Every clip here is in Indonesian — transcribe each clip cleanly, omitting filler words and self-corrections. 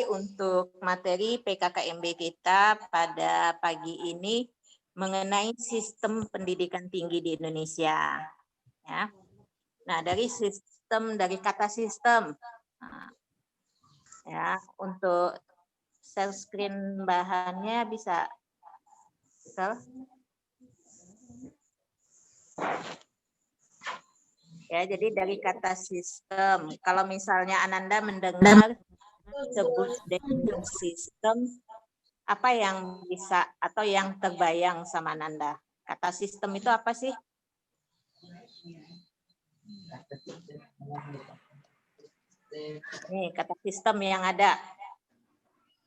untuk materi PKKMB kita pada pagi ini mengenai sistem pendidikan tinggi di Indonesia. Ya. Nah, dari kata sistem, ya, untuk share screen bahannya bisa. Ya, jadi dari kata sistem, kalau misalnya Ananda mendengar sebut dengan sistem, apa yang bisa atau yang terbayang sama Ananda? Kata sistem itu apa sih? Nih, kata sistem yang ada.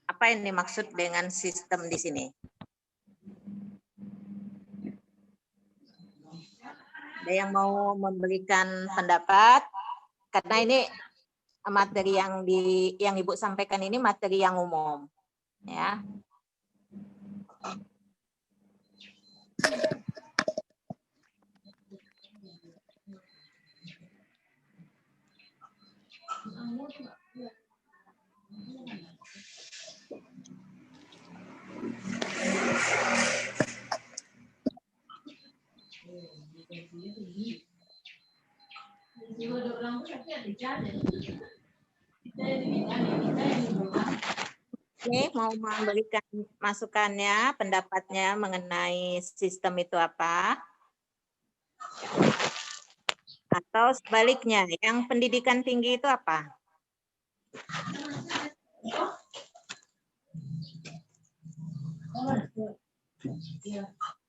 Apa yang dimaksud dengan sistem di sini? Ada yang mau memberikan pendapat? Karena ini materi yang Ibu sampaikan ini materi yang umum, ya. Oke, mau memberikan masukannya, pendapatnya mengenai sistem itu apa? Atau sebaliknya, yang pendidikan tinggi itu apa?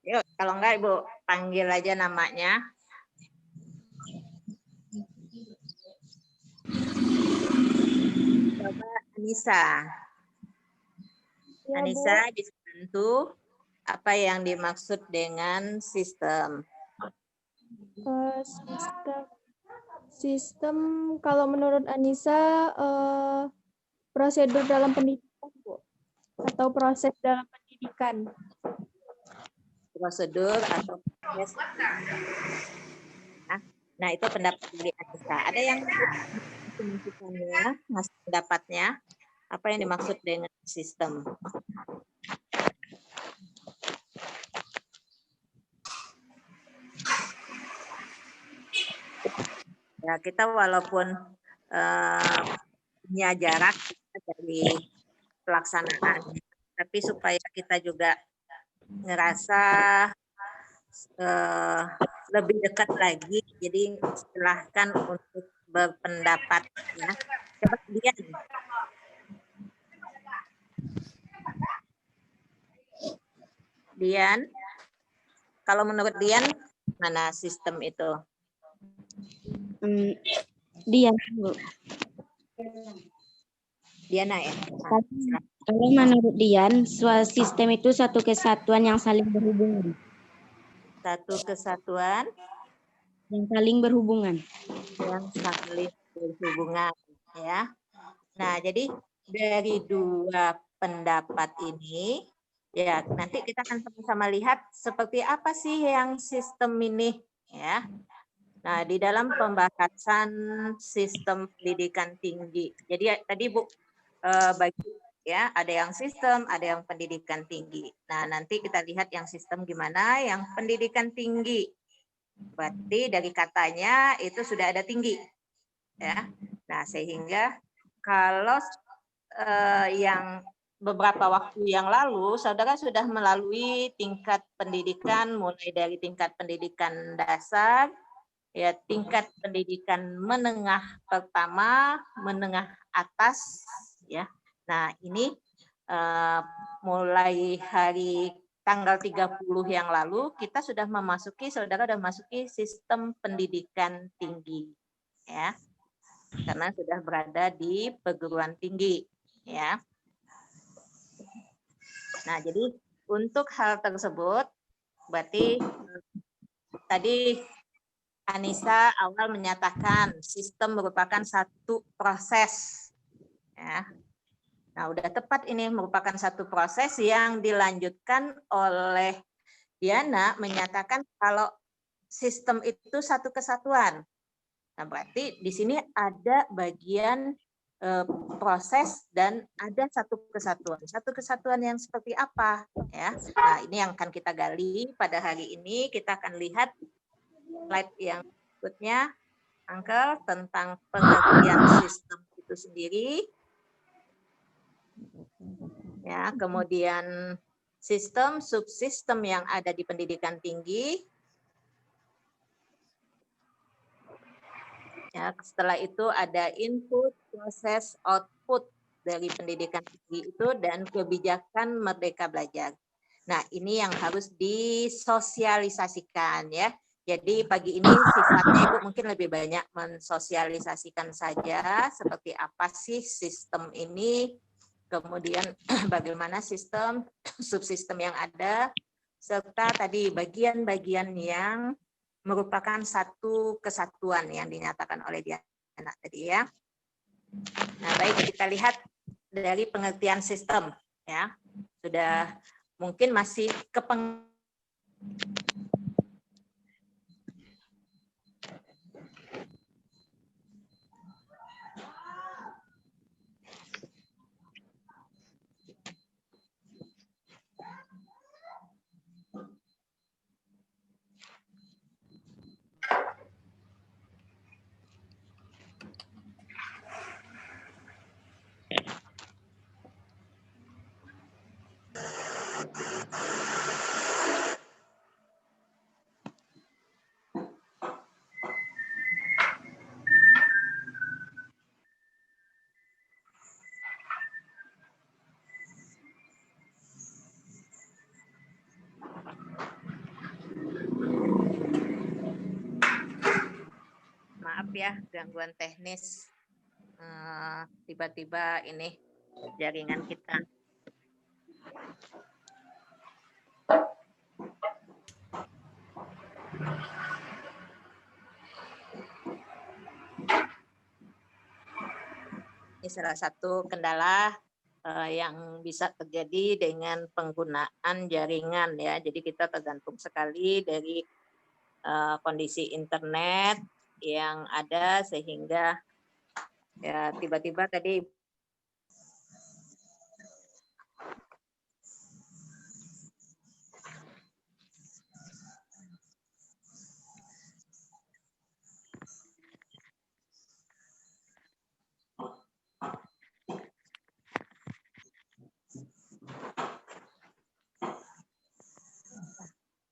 Yuk, kalau enggak Ibu panggil aja namanya. Coba Anissa. Ya, Anissa bisa bantu apa yang dimaksud dengan sistem? Sistem kalau menurut Anissa prosedur dalam pendidikan, Bu, atau proses dalam pendidikan. Prosedur atau proses. Nah, itu pendapat dari Anissa. Ada yang masuk pendapatnya? Apa yang dimaksud dengan sistem? Ya, kita walaupun punya jarak dari pelaksanaan, tapi supaya kita juga ngerasa lebih dekat lagi, jadi silahkan untuk berpendapat. Ya. Coba Dian, kalau menurut Dian, mana sistem itu? Dian, Bu. Diana ya. Kalau menurut Dian, sistem itu suatu kesatuan yang saling berhubungan. Satu kesatuan yang saling berhubungan. Yang saling berhubungan, ya. Nah, jadi dari dua pendapat ini, ya nanti kita akan sama-sama lihat seperti apa sih yang sistem ini, ya. Nah, di dalam pembahasan sistem pendidikan tinggi. Jadi tadi Bu bagi ya, ada yang sistem, ada yang pendidikan tinggi. Nah, nanti kita lihat yang sistem gimana, yang pendidikan tinggi. Berarti dari katanya itu sudah ada tinggi. Ya. Nah, sehingga kalau yang beberapa waktu yang lalu, saudara sudah melalui tingkat pendidikan, mulai dari tingkat pendidikan dasar, ya tingkat pendidikan menengah pertama, menengah atas, ya. Nah, ini mulai hari tanggal 30 yang lalu kita sudah saudara sudah memasuki sistem pendidikan tinggi, ya. Karena sudah berada di perguruan tinggi, ya. Nah, jadi untuk hal tersebut berarti tadi Anissa awal menyatakan sistem merupakan satu proses. Ya. Nah, udah tepat ini merupakan satu proses yang dilanjutkan oleh Diana menyatakan kalau sistem itu satu kesatuan. Nah, berarti di sini ada bagian proses dan ada satu kesatuan. Satu kesatuan yang seperti apa ya? Nah, ini yang akan kita gali pada hari ini. Kita akan lihat slide yang berikutnya, Uncle, tentang pengertian sistem itu sendiri. Ya, kemudian sistem, subsistem yang ada di pendidikan tinggi. Ya, setelah itu ada input, proses, output dari pendidikan tinggi itu dan kebijakan Merdeka Belajar. Nah, ini yang harus disosialisasikan ya. Jadi pagi ini sifatnya Ibu mungkin lebih banyak mensosialisasikan saja seperti apa sih sistem ini, kemudian bagaimana sistem, subsistem yang ada, serta tadi bagian-bagian yang merupakan satu kesatuan yang dinyatakan oleh Diana tadi ya. Nah, baik, kita lihat dari pengertian sistem ya. Sudah mungkin masih maaf ya gangguan teknis, tiba-tiba ini jaringan kita. Ini salah satu kendala yang bisa terjadi dengan penggunaan jaringan ya. Jadi kita tergantung sekali dari kondisi internet yang ada sehingga ya tiba-tiba tadi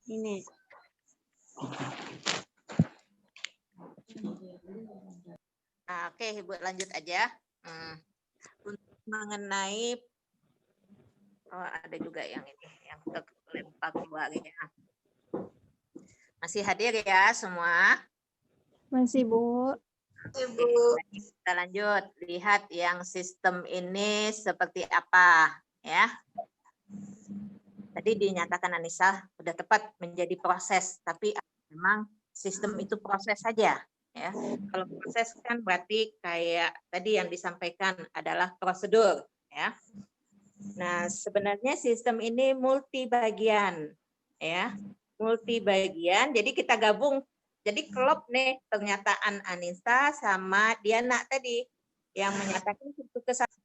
Ini. Nah, oke, Ibu lanjut aja. Untuk mengenai ada juga yang ini yang terlempar keluar ya. Masih hadir ya semua? Masih, Bu. Oke, kita lanjut lihat yang sistem ini seperti apa ya. Tadi dinyatakan Anissa sudah tepat menjadi proses, tapi memang sistem itu proses saja ya. Kalau proses kan berarti kayak tadi yang disampaikan adalah prosedur ya. Nah, sebenarnya sistem ini multi bagian ya. Multi bagian. Jadi kita gabung. Jadi klop nih pernyataan Anissa sama Diana tadi yang menyatakan satu kesatuan.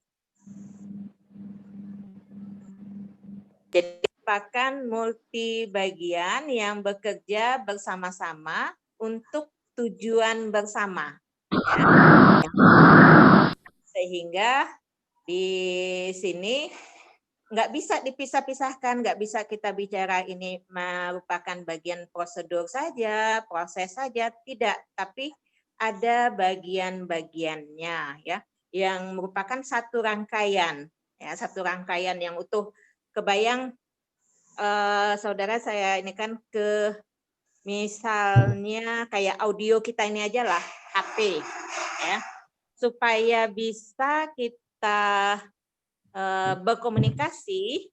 Jadi merupakan multi bagian yang bekerja bersama-sama untuk tujuan bersama. Ya. Sehingga di sini nggak bisa dipisah-pisahkan, nggak bisa kita bicara ini merupakan bagian prosedur saja, proses saja, tidak. Tapi ada bagian-bagiannya ya, yang merupakan satu rangkaian, ya satu rangkaian yang utuh. Kebayang saudara saya ini kan misalnya kayak audio kita ini aja lah, HP, ya, supaya bisa kita berkomunikasi,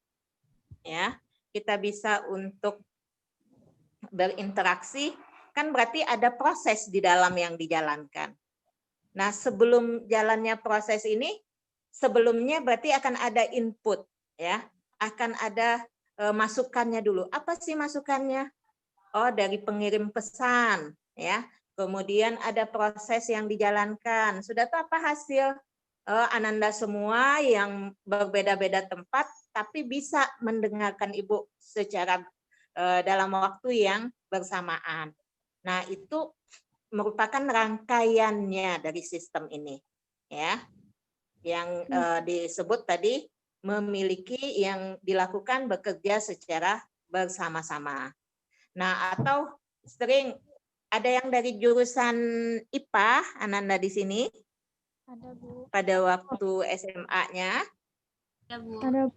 ya, kita bisa untuk berinteraksi, kan berarti ada proses di dalam yang dijalankan. Nah, sebelum jalannya proses ini, sebelumnya berarti akan ada input, ya, akan ada masukannya dulu. Apa sih masukannya? Oh, dari pengirim pesan, ya. Kemudian ada proses yang dijalankan. Sudah tahu apa hasil Ananda semua yang berbeda-beda tempat, tapi bisa mendengarkan Ibu secara dalam waktu yang bersamaan. Nah, itu merupakan rangkaiannya dari sistem ini, ya, yang disebut tadi memiliki yang dilakukan bekerja secara bersama-sama. Nah, atau sering ada yang dari jurusan IPA, Ananda di sini? Ada, Bu. Pada waktu SMA-nya? Ada.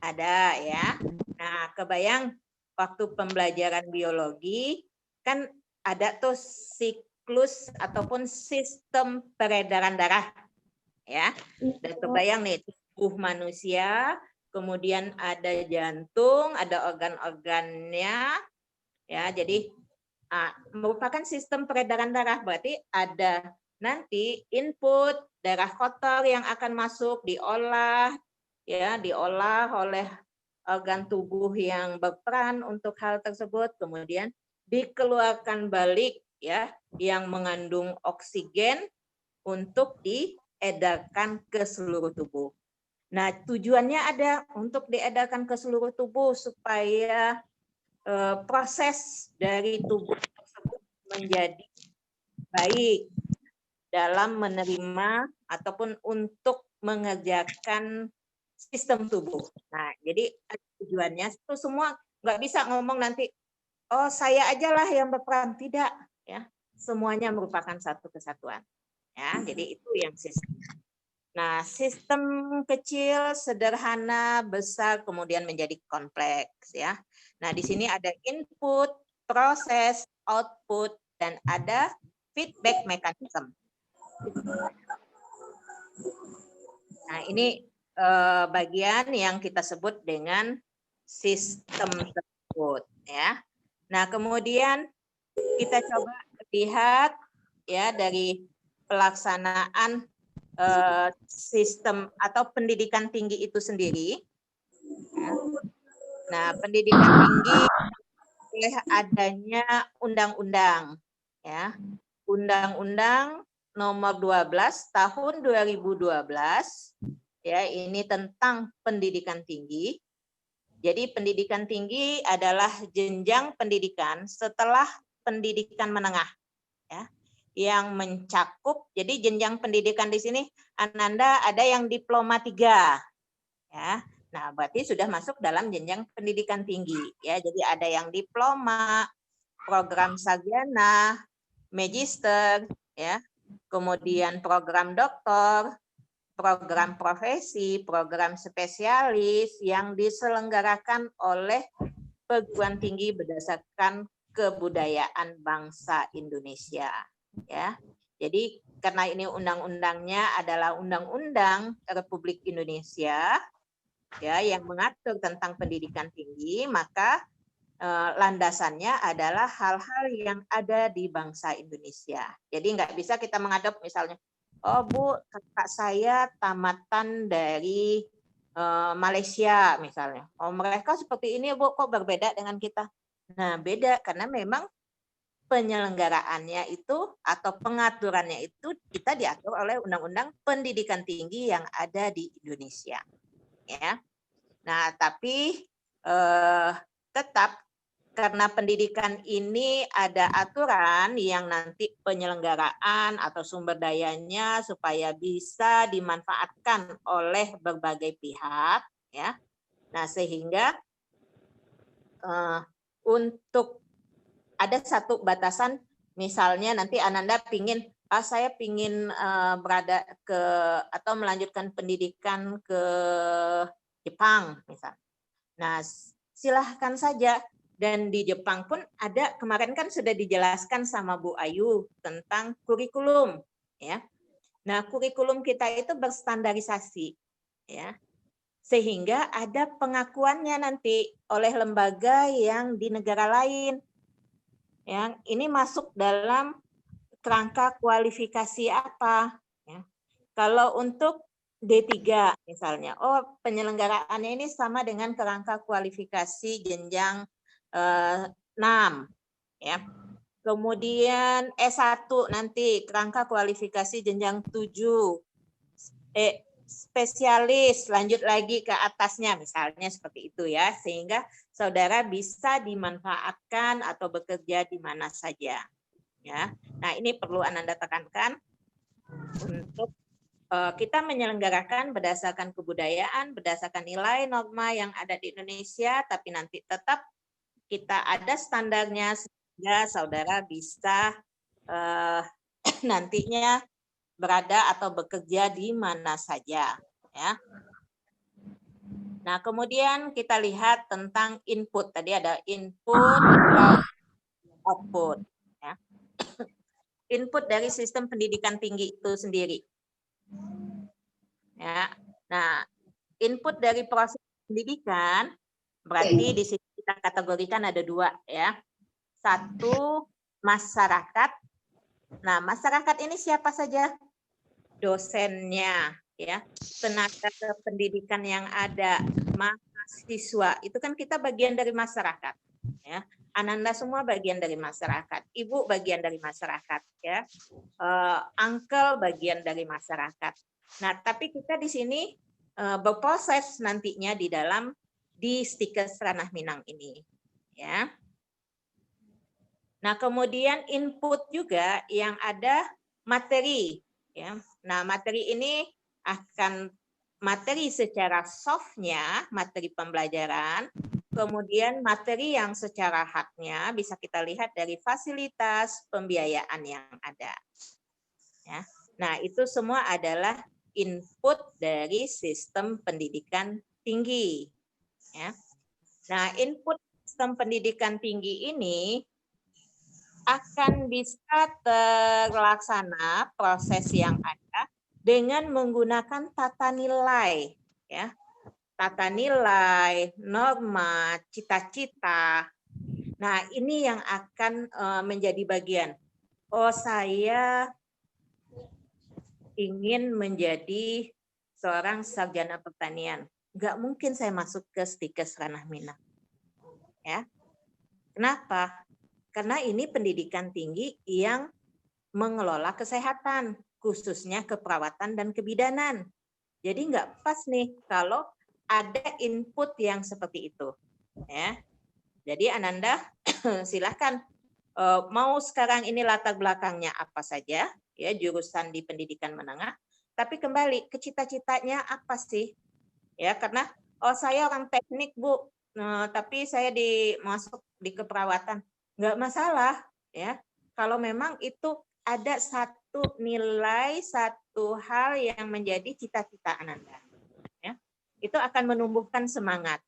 Ada ya. Nah, kebayang waktu pembelajaran biologi kan ada tuh siklus ataupun sistem peredaran darah. Ya. Dan kebayang nih tubuh manusia, kemudian ada jantung, ada organ-organnya. Ya, jadi merupakan sistem peredaran darah, berarti ada nanti input darah kotor yang akan masuk diolah oleh organ tubuh yang berperan untuk hal tersebut, kemudian dikeluarkan balik ya yang mengandung oksigen untuk diedarkan ke seluruh tubuh. Nah, tujuannya ada untuk diedarkan ke seluruh tubuh supaya proses dari tubuh tersebut menjadi baik dalam menerima ataupun untuk mengerjakan sistem tubuh. Nah, jadi tujuannya itu semua nggak bisa ngomong nanti, oh saya aja lah yang berperan, tidak, ya, semuanya merupakan satu kesatuan, ya. Jadi itu yang sistem. Nah, sistem kecil, sederhana, besar, kemudian menjadi kompleks, ya. Nah, di sini ada input, proses, output, dan ada feedback mechanism. Nah, ini bagian yang kita sebut dengan sistem tersebut, ya. Nah, kemudian kita coba lihat ya dari pelaksanaan sistem atau pendidikan tinggi itu sendiri. Nah, pendidikan tinggi oleh adanya undang-undang, ya, Undang-Undang Nomor 12 Tahun 2012, ya, ini tentang pendidikan tinggi. Jadi pendidikan tinggi adalah jenjang pendidikan setelah pendidikan menengah, ya, yang mencakup, jadi jenjang pendidikan di sini Ananda ada yang diploma 3, ya. Nah, berarti sudah masuk dalam jenjang pendidikan tinggi, ya. Jadi ada yang diploma, program sarjana, magister, ya. Kemudian program doktor, program profesi, program spesialis yang diselenggarakan oleh perguruan tinggi berdasarkan kebudayaan bangsa Indonesia. Ya, jadi karena ini undang-undangnya adalah Undang-Undang Republik Indonesia, ya, yang mengatur tentang pendidikan tinggi, maka landasannya adalah hal-hal yang ada di bangsa Indonesia. Jadi nggak bisa kita mengadop misalnya, oh Bu, kakak saya tamatan dari Malaysia misalnya. Oh mereka seperti ini Bu, kok berbeda dengan kita? Nah beda karena memang penyelenggaraannya itu atau pengaturannya itu kita diatur oleh Undang-Undang Pendidikan Tinggi yang ada di Indonesia. Ya. Nah tapi tetap karena pendidikan ini ada aturan yang nanti penyelenggaraan atau sumber dayanya supaya bisa dimanfaatkan oleh berbagai pihak, ya. Nah sehingga untuk ada satu batasan, misalnya nanti Ananda pingin, saya pingin berada ke atau melanjutkan pendidikan ke Jepang, misal. Nah silahkan saja. Dan di Jepang pun ada, kemarin kan sudah dijelaskan sama Bu Ayu tentang kurikulum, ya. Nah, kurikulum kita itu berstandarisasi, ya. Sehingga ada pengakuannya nanti oleh lembaga yang di negara lain. Ya, ini masuk dalam kerangka kualifikasi apa, ya. Kalau untuk D3 misalnya, oh penyelenggaraannya ini sama dengan kerangka kualifikasi jenjang 6, ya. Kemudian S1 nanti kerangka kualifikasi jenjang 7. spesialis, lanjut lagi ke atasnya, misalnya seperti itu ya, sehingga saudara bisa dimanfaatkan atau bekerja di mana saja. Ya, nah ini perlu Ananda tekankan untuk kita menyelenggarakan berdasarkan kebudayaan, berdasarkan nilai norma yang ada di Indonesia, tapi nanti tetap kita ada standarnya sehingga saudara bisa nantinya berada atau bekerja di mana saja. Ya. Nah, kemudian kita lihat tentang input. Tadi ada input, output. Ya. Input dari sistem pendidikan tinggi itu sendiri. Ya. Nah, input dari proses pendidikan berarti di sini kita kategorikan ada 2 ya. 1 masyarakat. Nah, masyarakat ini siapa saja? Dosennya, ya, tenaga pendidikan yang ada, mahasiswa. Itu kan kita bagian dari masyarakat, ya. Ananda semua bagian dari masyarakat, Ibu bagian dari masyarakat, ya. Uncle bagian dari masyarakat. Nah, tapi kita di sini berproses nantinya di Stikes Ranah Minang ini, ya. Nah, kemudian input juga yang ada materi, ya. Nah, materi ini akan materi secara soft-nya, materi pembelajaran, kemudian materi yang secara hardnya bisa kita lihat dari fasilitas pembiayaan yang ada. Ya. Nah, itu semua adalah input dari sistem pendidikan tinggi. Ya. Nah, input sistem pendidikan tinggi ini akan bisa terlaksana proses yang ada dengan menggunakan tata nilai, ya, tata nilai, norma, cita-cita. Nah, ini yang akan menjadi bagian. Oh, saya ingin menjadi seorang sarjana pertanian. Nggak mungkin saya masuk ke Stikes Ranah Minang. Ya, kenapa? Karena ini pendidikan tinggi yang mengelola kesehatan, khususnya keperawatan dan kebidanan. Jadi nggak pas nih kalau ada input yang seperti itu. Ya. Jadi Ananda silahkan mau sekarang ini latar belakangnya apa saja, ya jurusan di pendidikan menengah. Tapi kembali ke cita-citanya apa sih? Ya karena saya orang teknik Bu, tapi saya masuk di keperawatan. Nggak masalah, ya. Kalau memang itu ada satu nilai, satu hal yang menjadi cita-cita Ananda, ya, itu akan menumbuhkan semangat,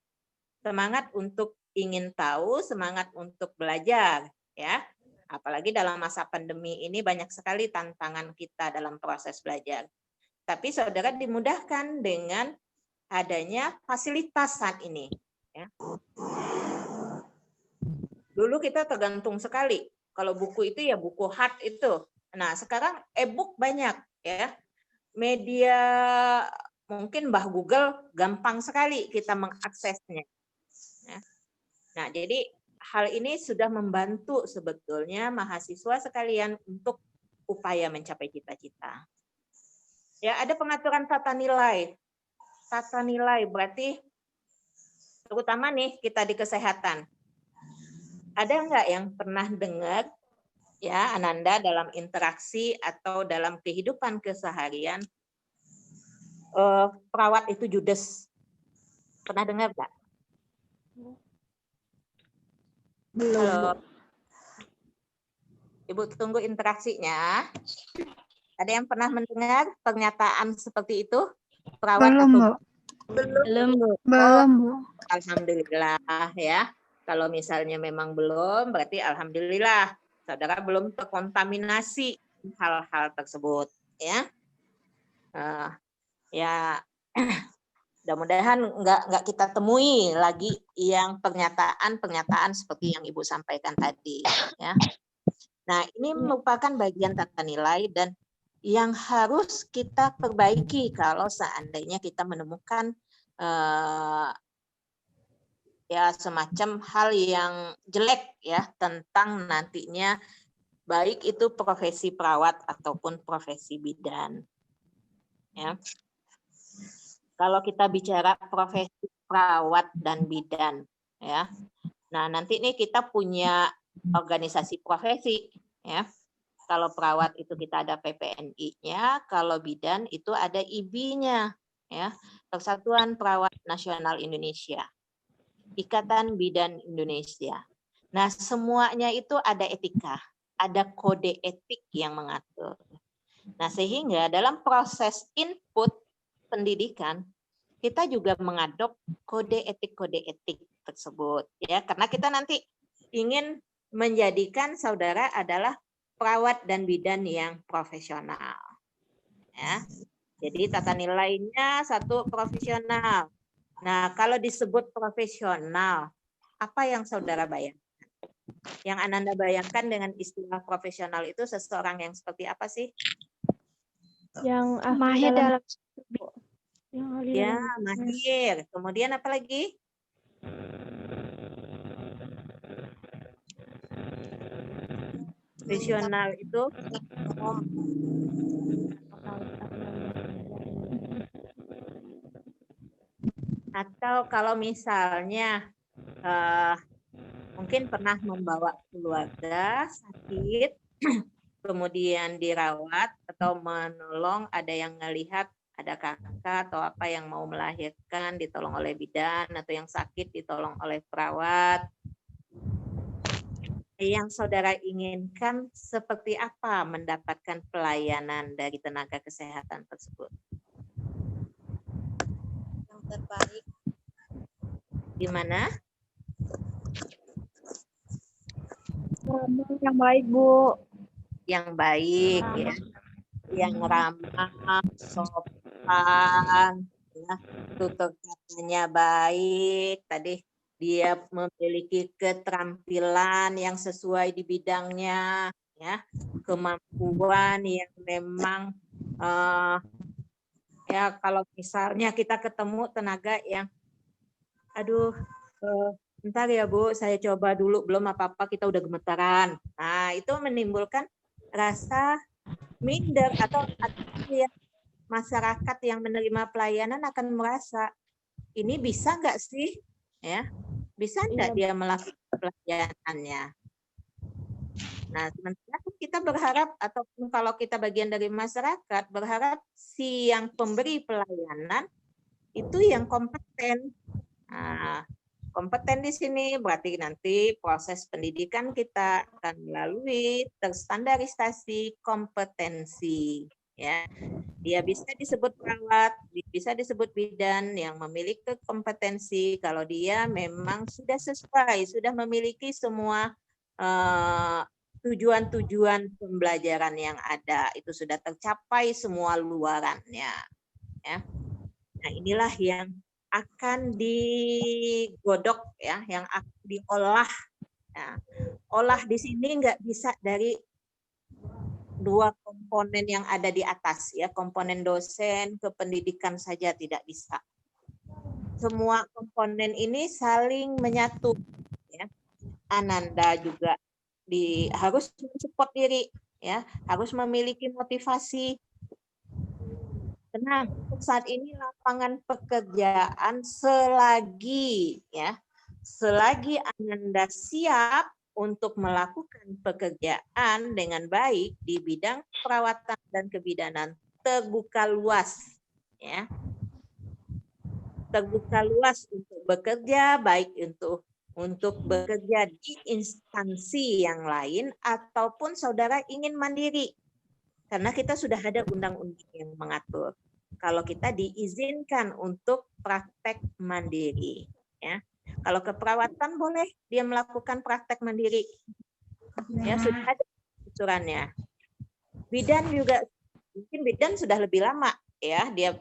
semangat untuk ingin tahu, semangat untuk belajar, ya. Apalagi dalam masa pandemi ini banyak sekali tantangan kita dalam proses belajar. Tapi saudara dimudahkan dengan adanya fasilitas saat ini. Ya. Dulu kita tergantung sekali. Kalau buku itu ya buku hard itu. Nah, sekarang e-book banyak ya. Media mungkin Google gampang sekali kita mengaksesnya. Ya. Nah, jadi hal ini sudah membantu sebetulnya mahasiswa sekalian untuk upaya mencapai cita-cita. Ya, ada pengaturan tata nilai. Tata nilai berarti terutama nih kita di kesehatan. Ada nggak yang pernah dengar ya Ananda dalam interaksi atau dalam kehidupan keseharian perawat itu judes? Pernah dengar nggak? Belum. Halo. Ibu tunggu interaksinya. Ada yang pernah mendengar pernyataan seperti itu? Perawat Belum, atau Bu. Belum, Bu. Belum, Bu. Alhamdulillah ya. Kalau misalnya memang belum, berarti alhamdulillah saudara belum terkontaminasi hal-hal tersebut, ya. Ya, mudah-mudahan nggak kita temui lagi yang pernyataan seperti yang Ibu sampaikan tadi, ya. Nah, ini merupakan bagian tata nilai dan yang harus kita perbaiki kalau seandainya kita menemukan ya semacam hal yang jelek ya tentang nantinya baik itu profesi perawat ataupun profesi bidan. Ya. kalau kita bicara profesi perawat dan bidan, ya. Nah, nanti nih kita punya organisasi profesi, ya. Kalau perawat itu kita ada PPNI-nya, kalau bidan itu ada IBI-nya, ya. Persatuan Perawat Nasional Indonesia, Ikatan Bidan Indonesia. Nah, semuanya itu ada etika, ada kode etik yang mengatur. Nah, sehingga dalam proses input pendidikan, kita juga mengadop kode etik tersebut, ya, karena kita nanti ingin menjadikan saudara adalah perawat dan bidan yang profesional, ya. Jadi tata nilainya satu profesional. Nah, kalau disebut profesional, apa yang saudara bayangkan? Yang Ananda bayangkan dengan istilah profesional itu seseorang yang seperti apa sih? Yang ahli Mahir dalam yang ahli Ya, dalam mahir. Kemudian apa lagi? Profesional itu atau kalau misalnya mungkin pernah membawa keluarga sakit, kemudian dirawat atau menolong, ada yang melihat ada kakak atau apa yang mau melahirkan ditolong oleh bidan, atau yang sakit ditolong oleh perawat. Yang saudara inginkan seperti apa mendapatkan pelayanan dari tenaga kesehatan tersebut? Yang terbaik. Gimana? yang baik, Bu. Yang baik, ya. Yang ramah, sopan, ya. Tutur katanya baik, tadi dia memiliki keterampilan yang sesuai di bidangnya, ya, kemampuan yang memang ya, kalau misalnya kita ketemu tenaga yang aduh, bentar ya Bu, saya coba dulu, belum apa-apa kita udah gemetaran. Nah, itu menimbulkan rasa minder atau ya, masyarakat yang menerima pelayanan akan merasa ini bisa nggak sih, ya, bisa nggak dia melakukan pelayanannya. Nah, sementara kita berharap, ataupun kalau kita bagian dari masyarakat, berharap si yang pemberi pelayanan itu yang kompeten. Nah, kompeten di sini berarti nanti proses pendidikan kita akan melalui terstandarisasi kompetensi, ya. Dia bisa disebut perawat, bisa disebut bidan yang memiliki kompetensi kalau dia memang sudah sesuai, sudah memiliki semua tujuan-tujuan pembelajaran yang ada, itu sudah tercapai semua luarannya, ya. Nah, inilah yang akan digodok, ya, yang akan diolah. Nah, olah di sini nggak bisa dari dua komponen yang ada di atas, ya, komponen dosen ke pendidikan saja tidak bisa. Semua komponen ini saling menyatu, ya. Ananda juga harus mensupport diri, ya, harus memiliki motivasi. Tenang, untuk saat ini lapangan pekerjaan selagi Ananda siap untuk melakukan pekerjaan dengan baik di bidang perawatan dan kebidanan, terbuka luas, ya. Terbuka luas untuk bekerja, baik untuk bekerja di instansi yang lain ataupun saudara ingin mandiri. Karena kita sudah ada undang-undang yang mengatur. Kalau kita diizinkan untuk praktek mandiri, ya. Kalau keperawatan boleh dia melakukan praktek mandiri, ya, sudah ada aturannya. Bidan juga, mungkin bidan sudah lebih lama, ya, dia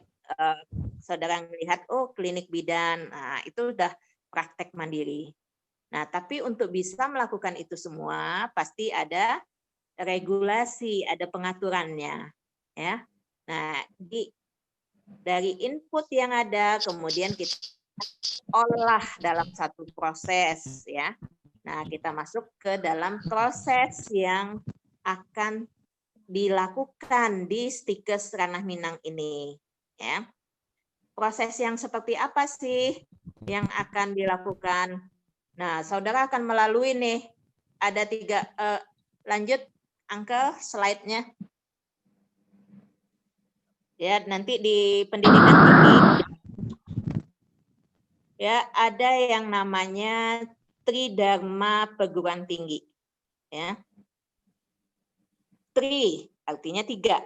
saudara melihat, oh, klinik bidan, nah, itu udah praktek mandiri. Nah, tapi untuk bisa melakukan itu semua pasti ada regulasi, ada pengaturannya, ya. Nah, dari input yang ada kemudian kita olah dalam satu proses, ya. Nah, kita masuk ke dalam proses yang akan dilakukan di Stikes Ranah Minang ini, ya. proses yang seperti apa sih yang akan dilakukan? Nah, saudara akan melalui nih, ada 3, lanjut Uncle slide-nya. Ya, nanti di pendidikan tinggi, ya ada yang namanya Tridharma perguruan tinggi. Ya. Tri artinya 3.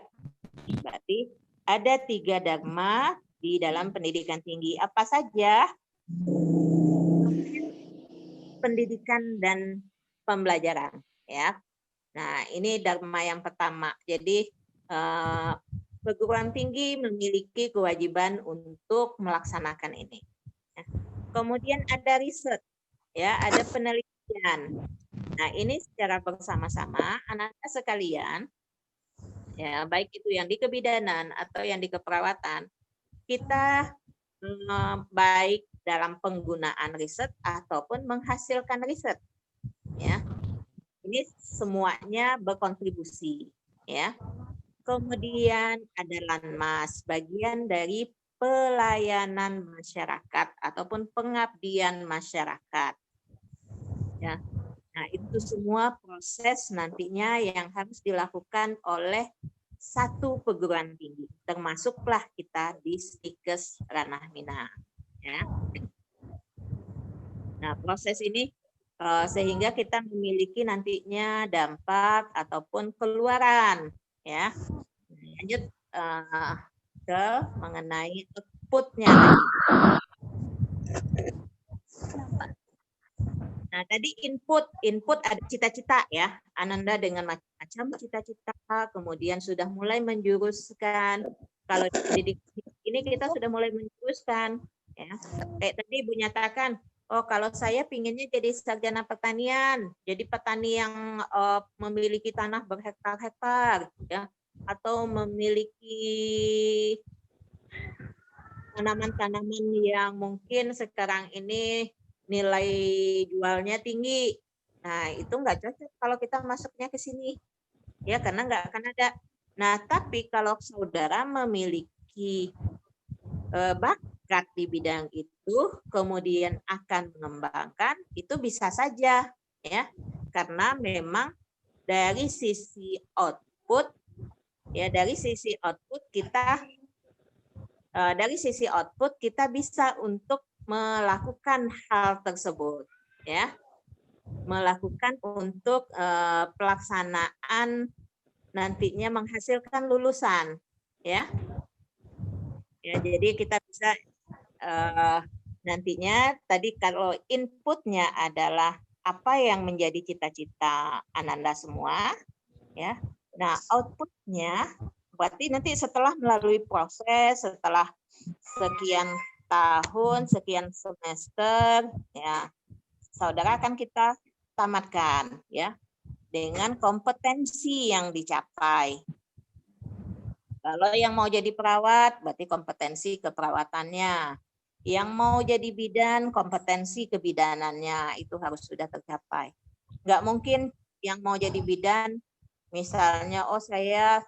Berarti ada 3 dharma di dalam pendidikan tinggi. Apa saja? Pendidikan dan pembelajaran, ya. Nah, ini dharma yang pertama. Jadi perguruan tinggi memiliki kewajiban untuk melaksanakan ini. Kemudian ada riset, ya, ada penelitian. Nah, ini secara bersama-sama anak-anak sekalian, ya, baik itu yang di kebidanan atau yang di keperawatan, kita baik dalam penggunaan riset ataupun menghasilkan riset, ya. Ini semuanya berkontribusi, ya. Kemudian ada Lanmas, bagian dari pelayanan masyarakat ataupun pengabdian masyarakat. Ya. Nah, itu semua proses nantinya yang harus dilakukan oleh satu perguruan tinggi, termasuklah kita di Stikes Ranah Minang. Ya. Nah, proses ini sehingga kita memiliki nantinya dampak ataupun keluaran, ya. Lanjut ke mengenai output-nya lagi. Nah, tadi input ada cita-cita, ya. Ananda dengan macam-macam cita-cita, kemudian sudah mulai menjuruskan. Kalau di pendidikan ini kita sudah mulai menjuruskan, ya. Kayak tadi Ibu nyatakan, oh, kalau saya pinginnya jadi sarjana pertanian, jadi petani yang memiliki tanah berhektar-hektar, ya, atau memiliki tanaman-tanaman yang mungkin sekarang ini nilai jualnya tinggi. Nah, itu nggak cocok kalau kita masuknya ke sini, ya, karena nggak akan ada. Nah, tapi kalau saudara memiliki bakat di bidang itu, kemudian akan mengembangkan, itu bisa saja, ya, karena memang dari sisi output, ya, dari sisi output kita bisa untuk melakukan hal tersebut, ya, melakukan untuk pelaksanaan nantinya menghasilkan lulusan, ya. Ya, jadi kita bisa nantinya tadi kalau inputnya adalah apa yang menjadi cita-cita Ananda semua, ya. Nah, outputnya berarti nanti setelah melalui proses, setelah sekian tahun, sekian semester, ya, saudara akan kita tamatkan, ya, dengan kompetensi yang dicapai. Kalau yang mau jadi perawat, berarti kompetensi keperawatannya. Yang mau jadi bidan, kompetensi kebidanannya itu harus sudah tercapai. Nggak mungkin yang mau jadi bidan, misalnya, oh saya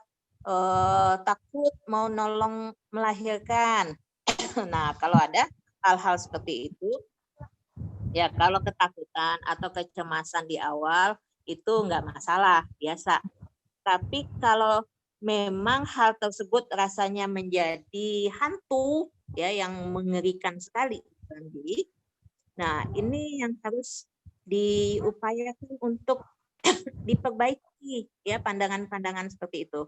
takut mau nolong melahirkan. Nah, kalau ada hal-hal seperti itu, ya kalau ketakutan atau kecemasan di awal, itu nggak masalah, biasa. Tapi kalau memang hal tersebut rasanya menjadi hantu, ya, yang mengerikan sekali. Nah, ini yang harus diupayakan untuk diperbaiki, ya, pandangan-pandangan seperti itu.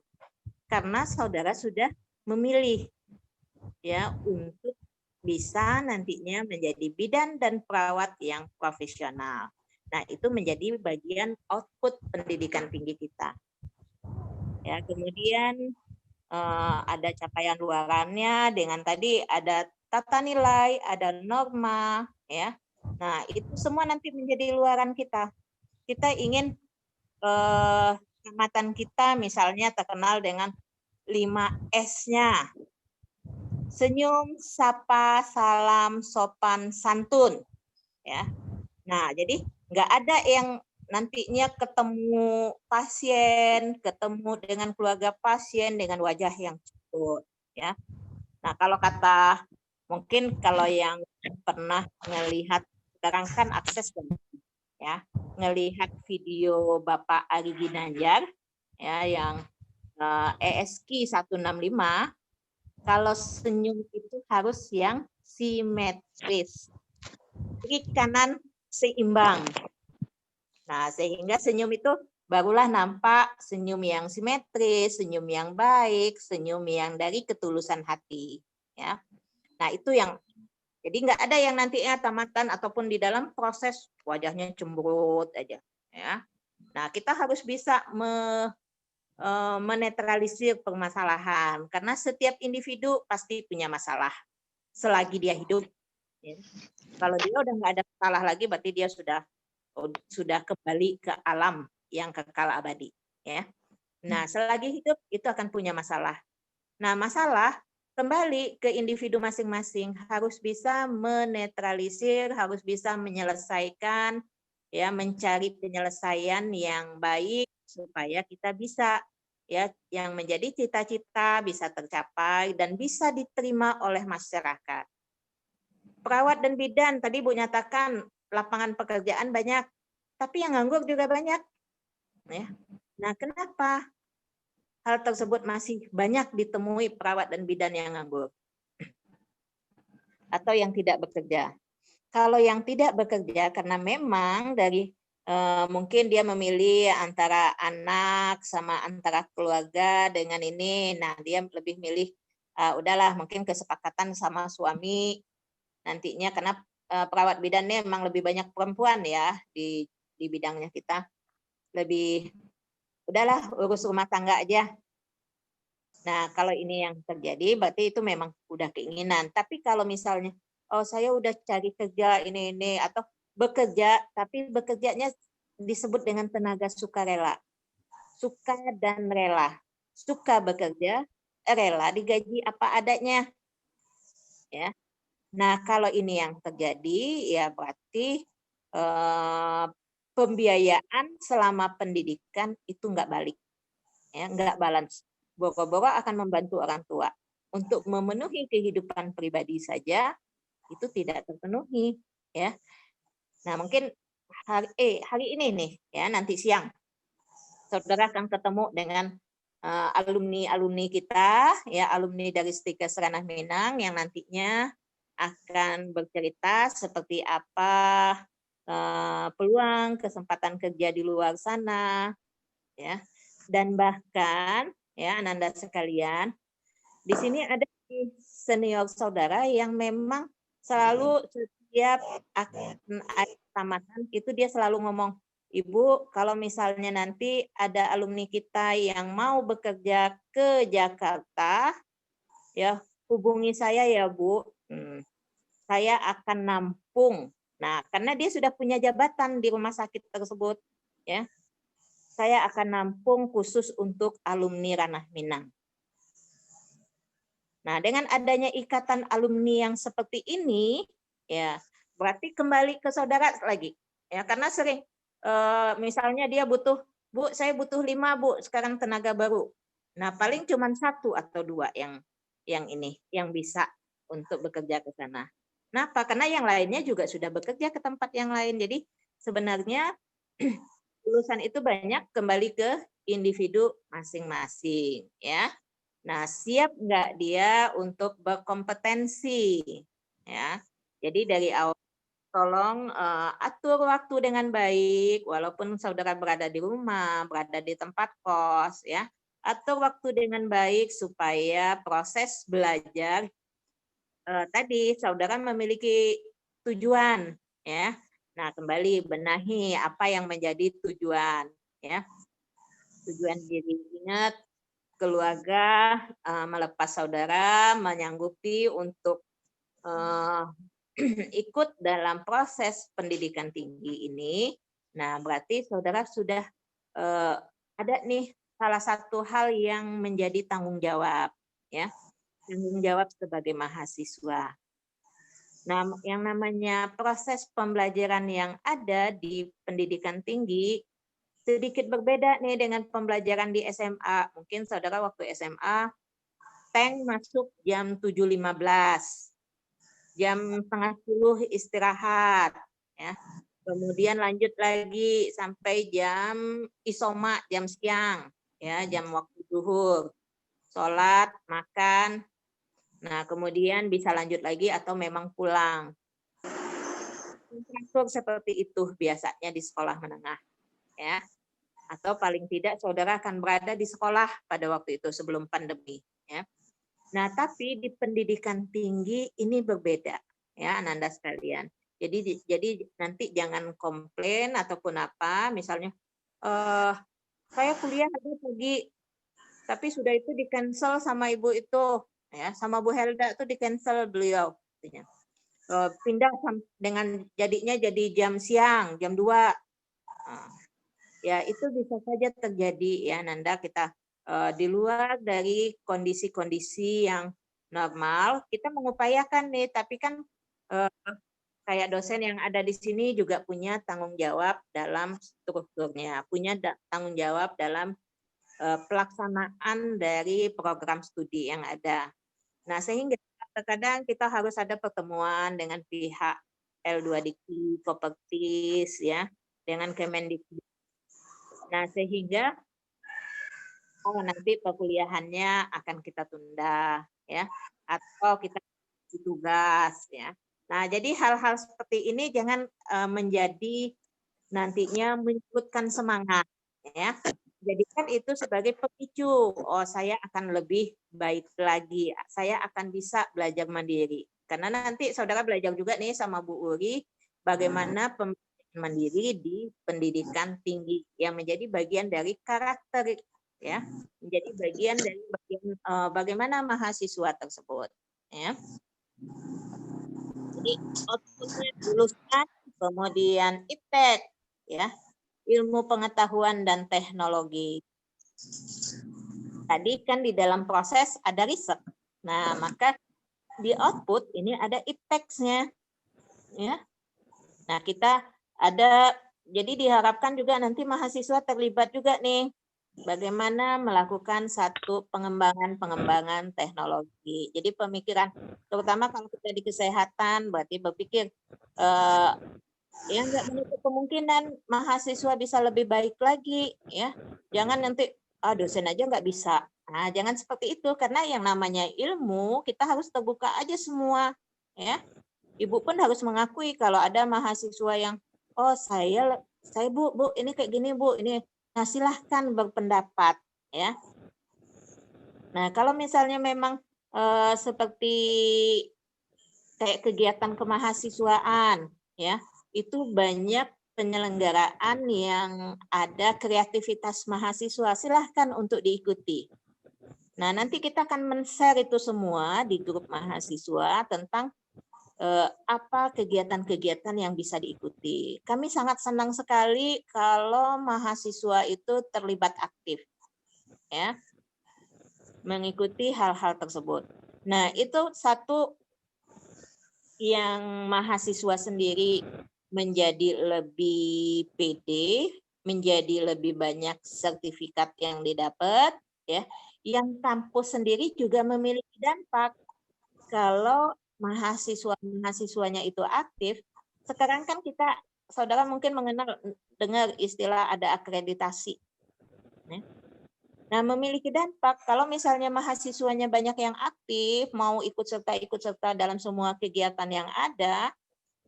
Karena saudara sudah memilih, ya, untuk bisa nantinya menjadi bidan dan perawat yang profesional. Nah, itu menjadi bagian output pendidikan tinggi kita. Ya, kemudian ada capaian luarannya dengan tadi ada tata nilai, ada norma, ya. Nah, itu semua nanti menjadi luaran kita. Kita ingin kecamatan kita misalnya terkenal dengan 5S-nya. Senyum, sapa, salam, sopan, santun, ya. Nah, jadi nggak ada yang nantinya ketemu pasien, ketemu dengan keluarga pasien dengan wajah yang cemberut, ya. Nah, kalau kata Mungkin kalau yang pernah ngelihat, sekarang kan akses ya, ngelihat video Bapak Ari Ginanjar ya yang ESQ 165, kalau senyum itu harus yang simetris. Kiri kanan seimbang. Nah, sehingga senyum itu barulah nampak senyum yang simetris, senyum yang baik, senyum yang dari ketulusan hati, ya. Nah, itu yang jadi nggak ada yang nantinya tamatan ataupun di dalam proses wajahnya cemberut aja, ya. Nah, kita harus bisa menetralisir permasalahan karena setiap individu pasti punya masalah selagi dia hidup. Ya. Kalau dia udah nggak ada masalah lagi, berarti dia sudah kembali ke alam yang kekal abadi. Ya. Nah, selagi hidup itu akan punya masalah. Nah, masalah kembali ke individu masing-masing, harus bisa menetralisir, harus bisa menyelesaikan, ya, mencari penyelesaian yang baik supaya kita bisa, ya, yang menjadi cita-cita bisa tercapai dan bisa diterima oleh masyarakat. Perawat dan bidan tadi Bu nyatakan lapangan pekerjaan banyak, tapi yang nganggur juga banyak. Ya. Nah, kenapa hal tersebut masih banyak ditemui perawat dan bidan yang nganggur atau yang tidak bekerja? Kalau yang tidak bekerja karena memang dari mungkin dia memilih antara anak sama antara keluarga dengan ini, nah dia lebih milih udahlah mungkin kesepakatan sama suami nantinya karena perawat bidannya memang lebih banyak perempuan ya di bidangnya kita, lebih udahlah urus rumah tangga aja. Nah, kalau ini yang terjadi berarti itu memang udah keinginan. Tapi kalau misalnya, oh saya udah cari kerja ini atau bekerja, tapi bekerjanya disebut dengan tenaga sukarela. Suka dan rela. Suka bekerja, rela digaji apa adanya. Ya. Nah, kalau ini yang terjadi, ya berarti pembiayaan selama pendidikan itu nggak balik. Ya, nggak balance. Boro-boro akan membantu orang tua. Untuk memenuhi kehidupan pribadi saja itu tidak terpenuhi, ya. Nah, mungkin hari ini nih, ya, nanti siang saudara akan ketemu dengan alumni kita, ya, alumni dari Stikes Ranah Minang yang nantinya akan bercerita seperti apa peluang kesempatan kerja di luar sana, ya. Dan bahkan ya Ananda sekalian, di sini ada senior saudara yang memang selalu setiap akan ada tamatan itu dia selalu ngomong, Ibu, kalau misalnya nanti ada alumni kita yang mau bekerja ke Jakarta, ya hubungi saya ya Bu. Saya akan nampung. Nah, karena dia sudah punya jabatan di rumah sakit tersebut, ya. Saya akan nampung khusus untuk alumni Ranah Minang. Nah, dengan adanya ikatan alumni yang seperti ini, ya berarti kembali ke saudara lagi, ya karena sering misalnya dia butuh, Bu, saya butuh 5 Bu, sekarang tenaga baru. Nah, paling cuma 1 atau 2 yang ini, yang bisa untuk bekerja ke sana. Kenapa? Karena yang lainnya juga sudah bekerja ke tempat yang lain. Jadi sebenarnya lulusan itu banyak kembali ke individu masing-masing, ya. Nah, siap nggak dia untuk berkompetensi, ya. Jadi dari awal tolong atur waktu dengan baik, walaupun saudara berada di rumah, berada di tempat kos, ya. Atur waktu dengan baik supaya proses belajar tadi saudara memiliki tujuan, ya. Nah, kembali benahi apa yang menjadi tujuan, ya. Tujuan diri, ingat keluarga melepas saudara menyanggupi untuk ikut dalam proses pendidikan tinggi ini. Nah, berarti saudara sudah ada nih salah satu hal yang menjadi tanggung jawab, ya. Tanggung jawab sebagai mahasiswa. Nah, yang namanya proses pembelajaran yang ada di pendidikan tinggi sedikit berbeda nih dengan pembelajaran di SMA. Mungkin saudara waktu SMA tank masuk jam 7.15. jam setengah 10 istirahat, ya. Kemudian lanjut lagi sampai jam isoma, jam siang, ya, jam waktu zuhur, sholat, makan. Nah, kemudian bisa lanjut lagi atau memang pulang. Infrastruktur seperti itu biasanya di sekolah menengah, ya. Atau paling tidak saudara akan berada di sekolah pada waktu itu sebelum pandemi, ya. Nah, tapi di pendidikan tinggi ini berbeda, ya, Ananda sekalian. Jadi nanti jangan komplain ataupun apa, misalnya saya kuliah hari pagi, tapi sudah itu di cancel sama ibu itu, ya, sama Bu Helda itu di cancel beliau, pindah dengan jadinya jadi jam siang, jam 2. Ya, itu bisa saja terjadi, ya, Nanda. Kita di luar dari kondisi-kondisi yang normal, kita mengupayakan nih, tapi kan kayak dosen yang ada di sini juga punya tanggung jawab dalam strukturnya, punya tanggung jawab dalam pelaksanaan dari program studi yang ada. Nah, sehingga terkadang kita harus ada pertemuan dengan pihak L2 Dikti, Kopektis, ya, dengan Kemendikbud. Nah, sehingga nanti perkuliahannya akan kita tunda, ya, atau kita tugas, ya. Nah, jadi hal-hal seperti ini jangan menjadi nantinya menyebutkan semangat, ya. Jadikan itu sebagai pemicu. Oh, saya akan lebih baik lagi. Saya akan bisa belajar mandiri. Karena nanti saudara belajar juga nih sama Bu Uri bagaimana pembelajaran mandiri di pendidikan tinggi yang menjadi bagian dari karakter, ya. Menjadi bagian dari bagaimana mahasiswa tersebut, ya. Jadi outputnya lulusan, kemudian IPTEK, ya, ilmu pengetahuan dan teknologi. Tadi kan di dalam proses ada riset. Nah, maka di output ini ada IPTEX-nya, ya. Nah, kita ada, jadi diharapkan juga nanti mahasiswa terlibat juga nih, bagaimana melakukan satu pengembangan teknologi. Jadi pemikiran, terutama kalau kita di kesehatan, berarti berpikir, ya nggak menutup kemungkinan mahasiswa bisa lebih baik lagi, ya. Jangan nanti, dosen aja nggak bisa. Nah, jangan seperti itu, karena yang namanya ilmu, kita harus terbuka aja semua, ya. Ibu pun harus mengakui kalau ada mahasiswa yang, oh saya Bu, ini kayak gini Bu, ini. Nah, silahkan berpendapat, ya. Nah, kalau misalnya memang seperti kayak kegiatan kemahasiswaan, ya, itu banyak penyelenggaraan yang ada kreativitas mahasiswa, silahkan untuk diikuti. Nah, nanti kita akan men-share itu semua di grup mahasiswa tentang apa kegiatan-kegiatan yang bisa diikuti. Kami sangat senang sekali kalau mahasiswa itu terlibat aktif, ya, mengikuti hal-hal tersebut. Nah, itu satu yang mahasiswa sendiri menjadi lebih pede, menjadi lebih banyak sertifikat yang didapat, ya. Yang kampus sendiri juga memiliki dampak. Kalau mahasiswanya itu aktif, sekarang kan kita, saudara mungkin dengar istilah ada akreditasi. Nah, memiliki dampak. Kalau misalnya mahasiswanya banyak yang aktif, mau ikut serta dalam semua kegiatan yang ada,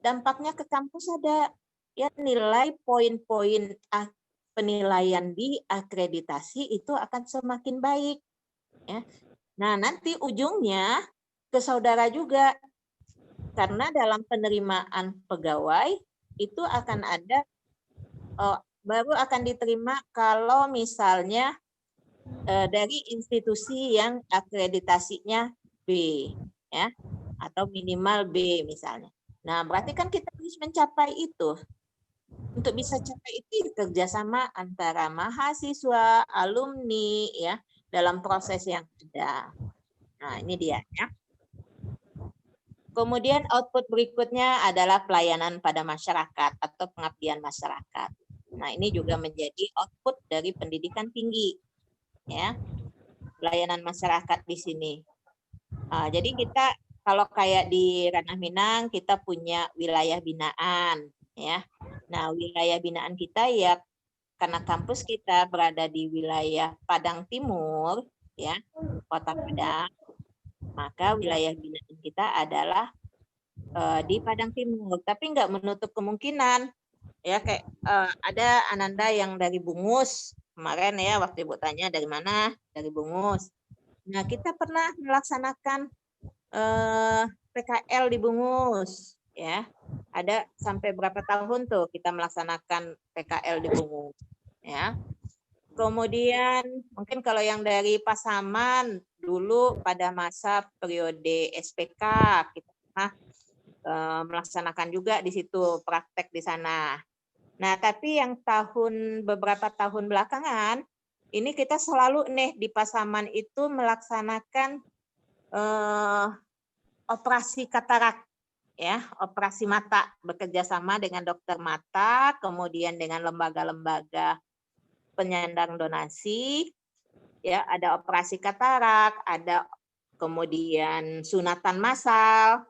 dampaknya ke kampus ada, ya, nilai poin-poin penilaian di akreditasi itu akan semakin baik, ya. Nah, nanti ujungnya ke saudara juga, karena dalam penerimaan pegawai itu akan ada, baru akan diterima kalau misalnya dari institusi yang akreditasinya B, ya, atau minimal B misalnya. Nah, berarti kan kita harus mencapai itu. Untuk bisa capai itu kerjasama antara mahasiswa, alumni, ya, dalam proses yang ada. Nah, ini dia, ya. Kemudian output berikutnya adalah pelayanan pada masyarakat atau pengabdian masyarakat. Nah, ini juga menjadi output dari pendidikan tinggi, ya. Pelayanan masyarakat di sini. Jadi kita kalau kayak di Ranah Minang kita punya wilayah binaan, ya. Nah, wilayah binaan kita ya karena kampus kita berada di wilayah Padang Timur, ya, Kota Padang, maka wilayah binaan kita adalah di Padang Timur. Tapi nggak menutup kemungkinan, ya kayak ada Ananda yang dari Bungus kemarin ya waktu Ibu tanya dari mana, dari Bungus. Nah, kita pernah melaksanakan PKL di Bungus, ya. Ada sampai berapa tahun tuh kita melaksanakan PKL di Bungus, ya. Kemudian mungkin kalau yang dari Pasaman dulu pada masa periode SPK kita pernah melaksanakan juga di situ praktek di sana. Nah, tapi yang beberapa tahun belakangan ini kita selalu nih di Pasaman itu melaksanakan operasi katarak, ya, operasi mata, bekerja sama dengan dokter mata, kemudian dengan lembaga-lembaga penyandang donasi, ya, ada operasi katarak, ada kemudian sunatan massal,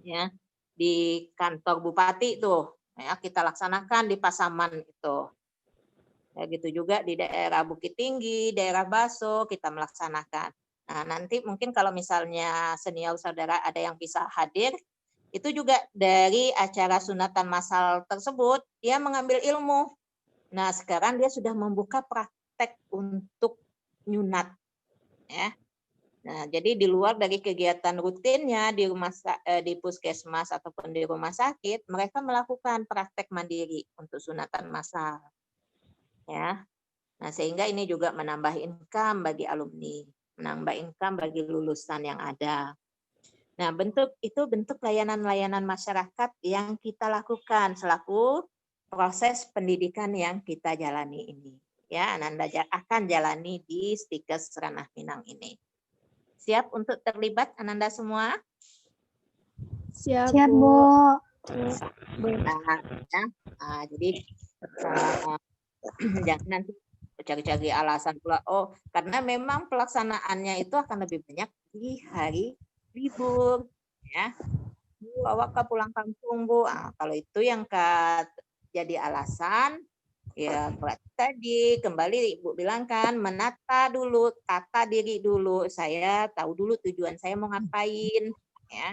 ya, di kantor bupati tuh, ya, kita laksanakan di Pasaman itu. Ya, gitu juga di daerah Bukit Tinggi, daerah Baso kita melaksanakan. Nah, nanti mungkin kalau misalnya senior saudara ada yang bisa hadir, itu juga dari acara sunatan massal tersebut, dia mengambil ilmu. Nah, sekarang dia sudah membuka praktek untuk nyunat. Ya. Nah, jadi di luar dari kegiatan rutinnya di di puskesmas ataupun di rumah sakit, mereka melakukan praktek mandiri untuk sunatan massal. Ya. Nah, sehingga ini juga menambah income bagi alumni, menambah income bagi lulusan yang ada. Nah, bentuk layanan-layanan masyarakat yang kita lakukan selaku proses pendidikan yang kita jalani ini. Ya, Ananda akan jalani di Stikes Ranah Minang ini. Siap untuk terlibat Ananda semua? Siap, Siap, Bu. Bu. Nah, ya. Nah, jadi jangan nanti cari-cari alasan pula, oh karena memang pelaksanaannya itu akan lebih banyak di hari libur, ya. Bu, awak pulang kampung, Bu. Nah, kalau itu yang jadi alasan, ya tadi kembali Ibu bilang kan, menata dulu, tata diri dulu. Saya tahu dulu tujuan saya mau ngapain, ya.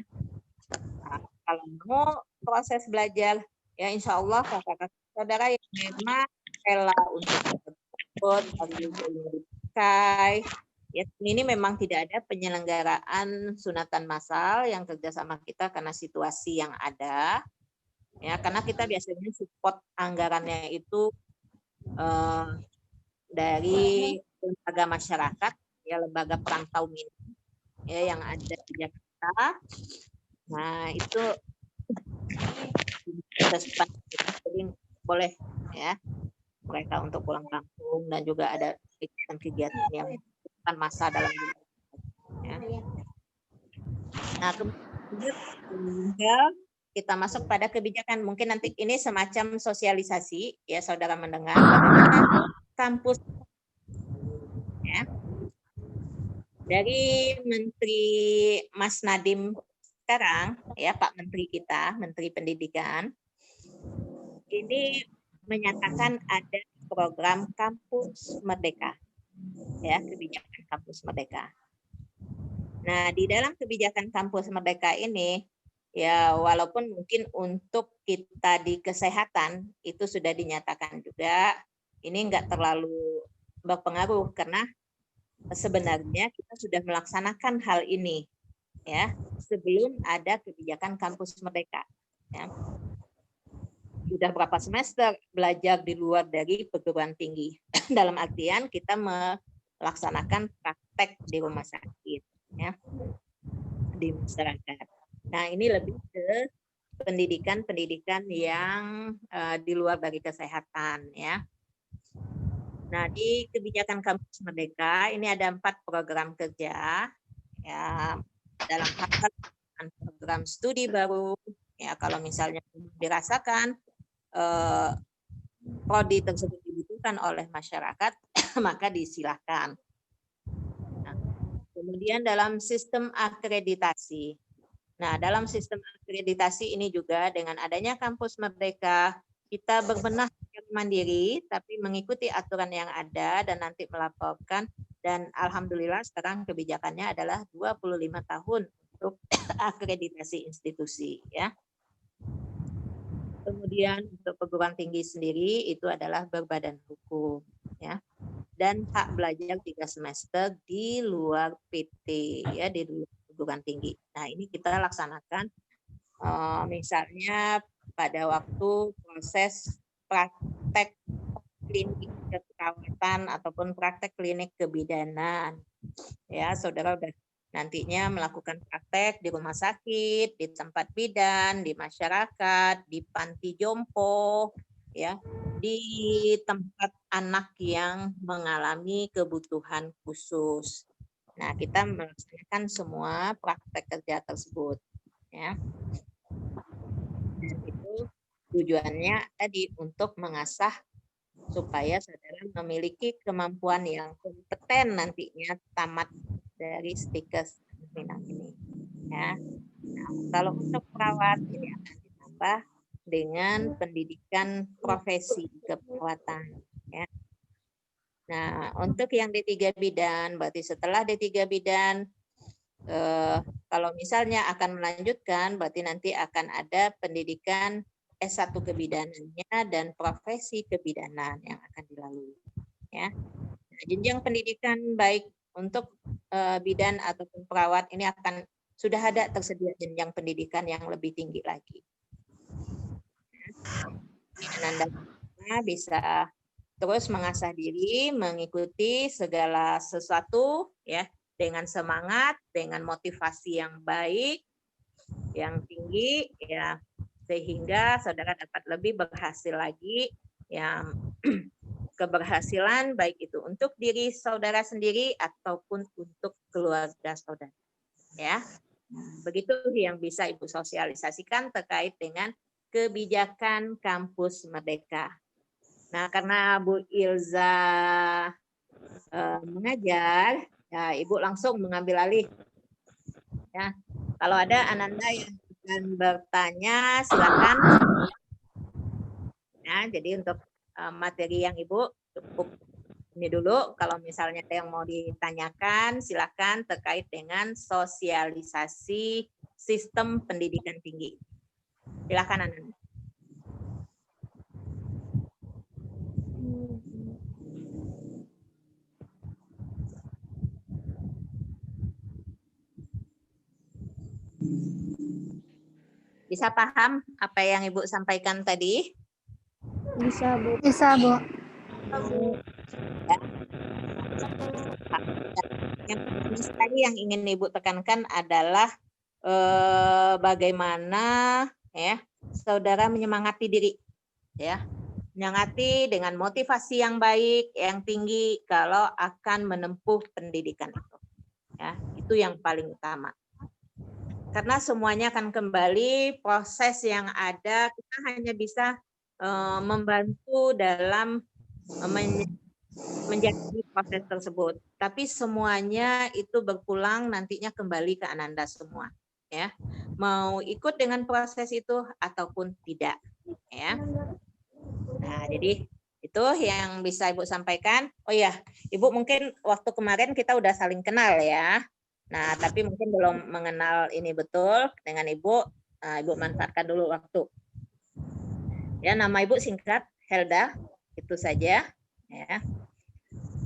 Nah, kalau mau proses belajar, ya insya Allah kakak-kakak saudara yang memang rela untuk dipakai. Ya, ini memang tidak ada penyelenggaraan sunatan massal yang kerjasama kita karena situasi yang ada. Ya, karena kita biasanya support anggarannya itu dari lembaga masyarakat, ya lembaga perantau Minang, ya yang ada di Jakarta. Nah, itu jadi boleh ya mereka untuk pulang kampung dan juga ada kegiatan yang bukan masa dalam ya. Nah, kemudian kita masuk pada kebijakan. Mungkin nanti ini semacam sosialisasi ya saudara mendengar bagaimana kampus ya. Dari Menteri Mas Nadiem sekarang ya Pak Menteri kita, Menteri Pendidikan ini menyatakan ada program Kampus Merdeka. Ya, kebijakan Kampus Merdeka. Nah, di dalam kebijakan Kampus Merdeka ini ya walaupun mungkin untuk kita di kesehatan itu sudah dinyatakan juga ini enggak terlalu berpengaruh karena sebenarnya kita sudah melaksanakan hal ini ya sebelum ada kebijakan Kampus Merdeka ya. Sudah berapa semester belajar di luar dari perguruan tinggi. Dalam artian kita melaksanakan praktek di rumah sakit, ya, di masyarakat. Nah, ini lebih ke pendidikan yang di luar dari kesehatan, ya. Nah, di kebijakan Kampus Merdeka ini ada 4 program kerja, ya, dalam hal program studi baru, ya, kalau misalnya dirasakan prodi tersebut dibutuhkan oleh masyarakat, maka disilahkan. Nah, Kemudian dalam sistem akreditasi. Nah, dalam sistem akreditasi ini juga dengan adanya Kampus Merdeka, kita berbenah secara mandiri, tapi mengikuti aturan yang ada dan nanti melaporkan. Dan alhamdulillah sekarang kebijakannya adalah 25 tahun untuk akreditasi institusi. Ya. Kemudian untuk perguruan tinggi sendiri itu adalah berbadan hukum. Ya. Dan hak belajar 3 semester di luar PT, ya, di luar perguruan tinggi. Nah, ini kita laksanakan misalnya pada waktu proses praktek klinik keperawatan ataupun praktek klinik kebidanan. Ya, saudara udah nantinya melakukan praktek di rumah sakit, di tempat bidan, di masyarakat, di panti jompo, ya, di tempat anak yang mengalami kebutuhan khusus. Nah, kita melaksanakan semua praktek kerja tersebut, ya. Dan itu tujuannya tadi untuk mengasah supaya saudara memiliki kemampuan yang kompeten nantinya tamat dari Stikes Minang ini. Ya. Nah, kalau untuk perawat ini akan ditambah dengan pendidikan profesi keperawatan. Ya. Nah, untuk yang D3 bidan, berarti setelah D3 bidan, kalau misalnya akan melanjutkan, berarti nanti akan ada pendidikan S1 kebidanannya dan profesi kebidanan yang akan dilalui. Ya. Nah, jenjang pendidikan baik untuk bidan ataupun perawat ini akan sudah ada tersedia jenjang pendidikan yang lebih tinggi lagi. Anda bisa terus mengasah diri, mengikuti segala sesuatu, ya, dengan semangat, dengan motivasi yang baik, yang tinggi, ya, sehingga saudara dapat lebih berhasil lagi, yang keberhasilan baik itu untuk diri saudara sendiri ataupun untuk keluarga saudara. Ya, begitu yang bisa Ibu sosialisasikan terkait dengan kebijakan Kampus Merdeka. Nah, karena Bu Ilza mengajar, ya Ibu langsung mengambil alih. Ya, kalau ada Ananda yang akan bertanya, silakan. Ya, jadi untuk materi yang Ibu cukup ini dulu. Kalau misalnya ada yang mau ditanyakan, silakan terkait dengan sosialisasi sistem pendidikan tinggi. Silakan Ananda. Bisa paham apa yang Ibu sampaikan tadi? Bisa, Bu. Bisa, Bu. Yang penting sekali yang ingin Ibu tekankan adalah bagaimana ya saudara menyemangati diri, ya, menyemangati dengan motivasi yang baik, yang tinggi kalau akan menempuh pendidikan itu. Ya, itu yang paling utama. Karena semuanya akan kembali proses yang ada, kita hanya bisa membantu dalam menjadi proses tersebut. Tapi semuanya itu berpulang nantinya kembali ke Ananda semua. Ya, mau ikut dengan proses itu ataupun tidak. Ya. Nah, jadi itu yang bisa Ibu sampaikan. Oh ya, Ibu mungkin waktu kemarin kita udah saling kenal ya. Nah, tapi mungkin belum mengenal ini betul dengan Ibu. Nah, Ibu manfaatkan dulu waktu. Ya, nama Ibu singkat Helda, itu saja. Ya.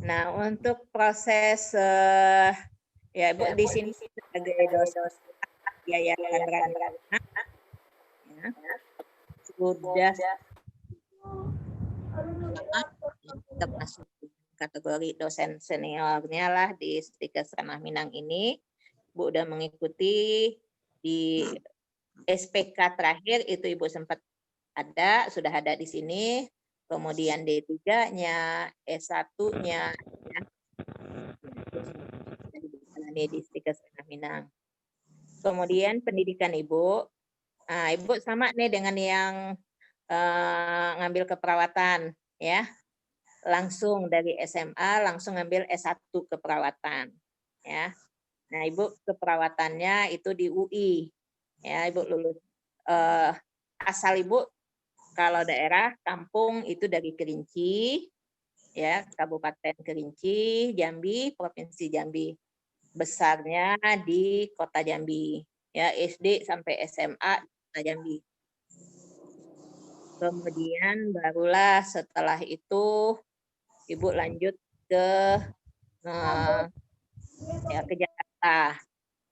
Nah, untuk proses ya Ibu di sini sebagai dosen Yayasan Rana, ya, sudah termasuk kategori dosen seniornya lah di Stikes Ranah Minang ini. Bu udah mengikuti di SPK terakhir itu Ibu sempat ada, sudah ada di sini. Kemudian D3-nya, S1-nya, ya. Di Stikes Ranah Minang. Kemudian pendidikan Ibu, nah, Ibu sama nih dengan yang ngambil keperawatan, ya. Langsung dari SMA langsung ngambil S1 keperawatan, ya. Nah, Ibu keperawatannya itu di UI. Ya, Ibu lulus. Asal Ibu kalau daerah kampung itu dari Kerinci, ya, Kabupaten Kerinci, Jambi, Provinsi Jambi. Besarnya di Kota Jambi, ya, SD sampai SMA di Kota Jambi. Kemudian barulah setelah itu Ibu lanjut ke ya, ke Jakarta.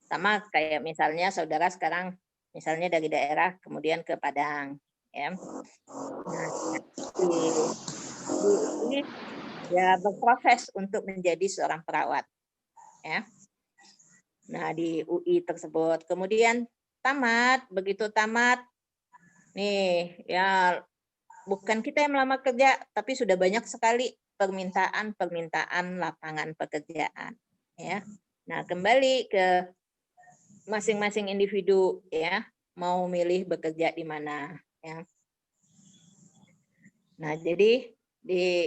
Sama kayak misalnya saudara sekarang misalnya dari daerah kemudian ke Padang, ya. Nah, ini ya berproses untuk menjadi seorang perawat, ya. Nah, di UI tersebut. Kemudian tamat, begitu tamat, nih ya bukan kita yang melamar kerja, tapi sudah banyak sekali permintaan lapangan pekerjaan, ya. Nah, kembali ke masing-masing individu, ya, mau milih bekerja di mana, ya. Nah, jadi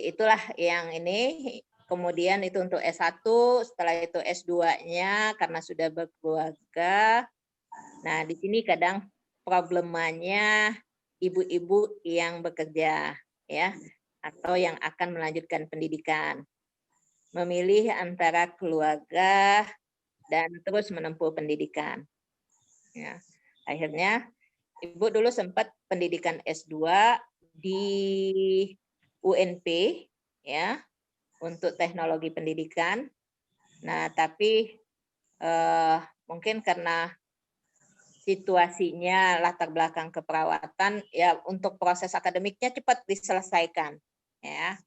itulah yang ini. Kemudian itu untuk S1, setelah itu S2-nya karena sudah berkeluarga. Nah, di sini kadang problemanya ibu-ibu yang bekerja, ya, atau yang akan melanjutkan pendidikan. Memilih antara keluarga dan terus menempuh pendidikan. Ya. Akhirnya Ibu dulu sempat pendidikan S2 di UNP, ya, untuk teknologi pendidikan. Nah, tapi mungkin karena situasinya latar belakang keperawatan, ya untuk proses akademiknya cepat diselesaikan, ya.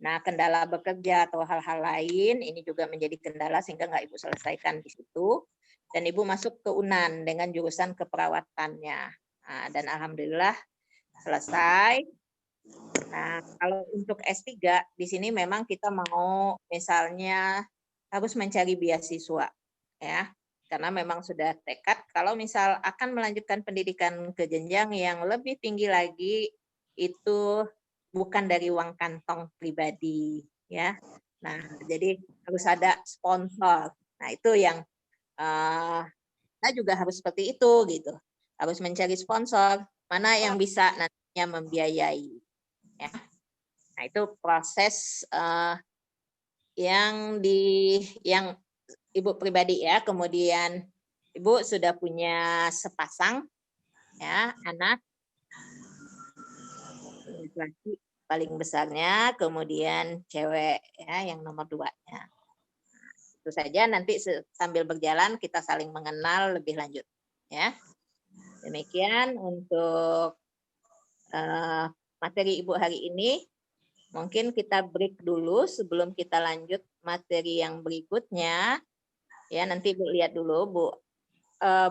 Nah, kendala bekerja atau hal-hal lain ini juga menjadi kendala sehingga nggak Ibu selesaikan di situ. Dan Ibu masuk ke UNAN dengan jurusan keperawatannya. Nah, dan alhamdulillah selesai. Nah, kalau untuk S3 di sini memang kita mau misalnya harus mencari beasiswa, ya. Karena memang sudah tekad kalau misal akan melanjutkan pendidikan ke jenjang yang lebih tinggi lagi itu bukan dari uang kantong pribadi, ya. Nah, jadi harus ada sponsor. Nah, itu yang kita juga harus seperti itu gitu. Harus mencari sponsor mana yang bisa nantinya membiayai, ya. Nah, itu proses yang Ibu pribadi, ya. Kemudian Ibu sudah punya sepasang, ya, anak laki paling besarnya, kemudian cewek, ya, yang nomor 2-nya. Itu saja, nanti sambil berjalan kita saling mengenal lebih lanjut, ya. Demikian untuk materi Ibu hari ini. Mungkin kita break dulu sebelum kita lanjut materi yang berikutnya. Ya, nanti Ibu lihat dulu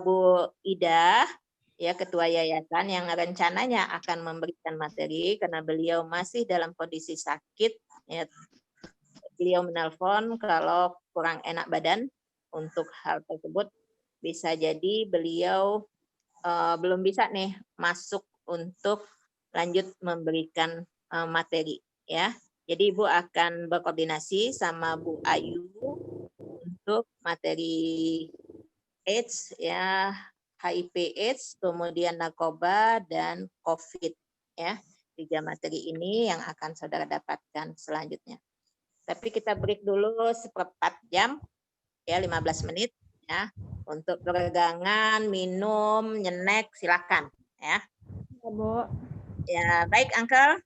Bu Ida, ya, ketua yayasan yang rencananya akan memberikan materi karena beliau masih dalam kondisi sakit, ya. Beliau menelpon kalau kurang enak badan. Untuk hal tersebut bisa jadi beliau belum bisa nih masuk untuk lanjut memberikan materi, ya. Jadi Ibu akan berkoordinasi sama Bu Ayu untuk materi AIDS, ya, HIV/AIDS, kemudian narkoba dan COVID, ya. 3 materi ini yang akan saudara dapatkan selanjutnya. Tapi kita break dulu 1/4 jam, ya, 15 menit, ya, untuk peregangan, minum, nyenek, silakan, ya. Ya, Bu. Ya, baik, Uncle.